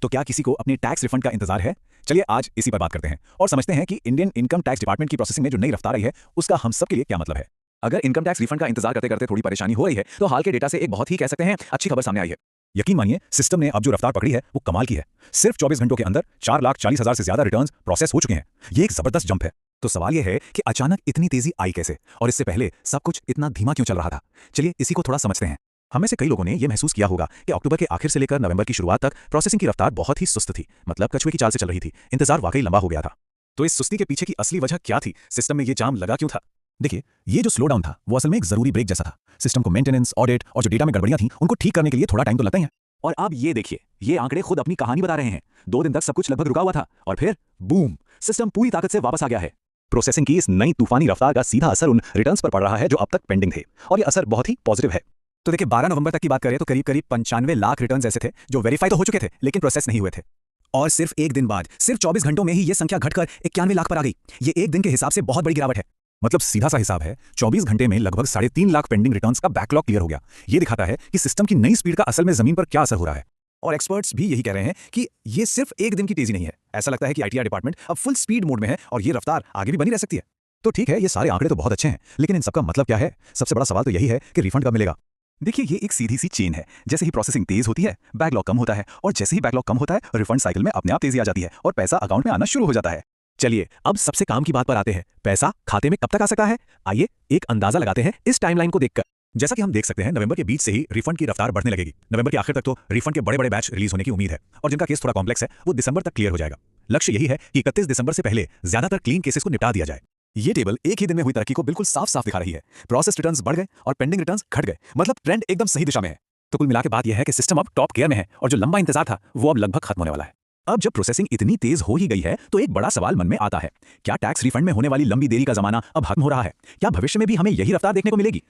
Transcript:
तो क्या किसी को अपने टैक्स रिफंड का इंतजार है? चलिए आज इसी पर बात करते हैं और समझते हैं कि इंडियन इनकम टैक्स डिपार्टमेंट की प्रोसेसिंग में जो नई रफ्तार आई है उसका हम सब के लिए क्या मतलब है। अगर इनकम टैक्स रिफंड का इंतजार करते करते थोड़ी परेशानी हो रही है तो हाल के डेटा से एक बहुत ही कह सकते हैं अच्छी खबर सामने आई है। यकीन मानिए सिस्टम ने अब जो रफ्तार पकड़ी है वो कमाल की है। सिर्फ 24 घंटों के अंदर 4,40,000 से ज्यादा रिटर्न्स प्रोसेस हो चुके हैं। ये एक जबरदस्त जंप है। तो सवाल ये है कि अचानक इतनी तेजी आई कैसे और इससे पहले सब कुछ इतना धीमा क्यों चल रहा था। चलिए इसी को थोड़ा समझते हैं। हमें से कई लोगों ने यह महसूस किया होगा कि अक्टूबर के आखिर से लेकर नवंबर की शुरुआत तक प्रोसेसिंग की रफ्तार बहुत ही सुस्त थी, मतलब कछुए की चाल से चल रही थी। इंतजार वाकई लंबा हो गया था। तो इस सुस्ती के पीछे की असली वजह क्या थी? सिस्टम में ये जाम लगा क्यों था? देखिए, ये जो स्लो डाउन था वो असल में एक जरूरी ब्रेक जैसा था। सिस्टम को मेंटेनेंस, ऑडिट और जो डेटा में गड़बड़ियां थी उनको ठीक करने के लिए थोड़ा टाइम तो लगता ही है। और अब ये देखिए, ये आंकड़े खुद अपनी कहानी बता रहे हैं। 2 दिन तक सब कुछ लगभग रुका हुआ था और फिर बूम, सिस्टम पूरी ताकत से वापस आ गया है। प्रोसेसिंग की इस नई तूफानी रफ्तार का सीधा असर उन रिटर्न्स पर पड़ रहा है जो अब तक पेंडिंग थे, और ये असर बहुत ही पॉजिटिव है। तो देखिए, 12 नवंबर तक की बात करें तो करीब करीब 95 लाख रिटर्न्स ऐसे थे जो वेरीफाई तो हो चुके थे लेकिन प्रोसेस नहीं हुए थे। और सिर्फ एक दिन बाद, सिर्फ 24 घंटों में ही ये संख्या घटकर 91 लाख पर आ गई। ये एक दिन के हिसाब से बहुत बड़ी गिरावट है। मतलब सीधा सा हिसाब है, 24 घंटे में लगभग 3.5 लाख पेंडिंग रिटर्न्स का बैकलॉग क्लियर हो गया। ये दिखाता है कि सिस्टम की नई स्पीड का असल में जमीन पर क्या असर हो रहा है। और एक्सपर्ट्स भी यही कह रहे हैं कि ये सिर्फ एक दिन की तेजी नहीं है। ऐसा लगता है कि आईटीआर डिपार्टमेंट अब फुल स्पीड मोड में है और ये रफ्तार आगे भी बनी रह सकती है। तो ठीक है, ये सारे आंकड़े तो बहुत अच्छे हैं, लेकिन इन सबका मतलब क्या है? सबसे बड़ा सवाल तो यही है कि रिफंड कब मिलेगा। देखिए, ये एक सीधी सी चेन है। जैसे ही प्रोसेसिंग तेज होती है, बैकलॉग कम होता है, और जैसे ही बैकलॉग कम होता है, रिफंड साइकिल में अपने आप तेजी आ जाती है और पैसा अकाउंट में आना शुरू हो जाता है। चलिए अब सबसे काम की बात पर आते हैं। पैसा खाते में कब तक आ सकता है? आइए एक अंदाजा लगाते हैं इस टाइमलाइन को देखकर। जैसा कि हम देख सकते हैं, नवंबर के बीच से ही रिफंड की रफ्तार बढ़ने लगेगी। नवंबर के आखिर तक तो रिफंड के बड़े बड़े बैच रिलीज होने की उम्मीद है, और जिनका केस थोड़ा कॉम्प्लेक्स है वो दिसंबर तक क्लियर हो जाएगा। लक्ष्य यही है कि 31 दिसंबर से पहले ज्यादातर क्लीन केसेस को निपटा दिया जाए। ये टेबल एक ही दिन में हुई तरक्की को बिल्कुल साफ साफ दिखा रही है। प्रोसेस रिटर्न्स बढ़ गए और पेंडिंग रिटर्न्स घट गए, मतलब ट्रेंड एकदम सही दिशा में है। तो कुल मिलाकर बात यह है कि सिस्टम अब टॉप गियर में है और जो लंबा इंतजार था वो अब लगभग खत्म होने वाला है। अब जब प्रोसेसिंग इतनी तेज हो ही गई है तो एक बड़ा सवाल मन में आता है, क्या टैक्स रिफंड में होने वाली लंबी देरी का जमाना अब खत्म हो रहा है? क्या भविष्य में भी हमें यही रफ्तार देखने को मिलेगी?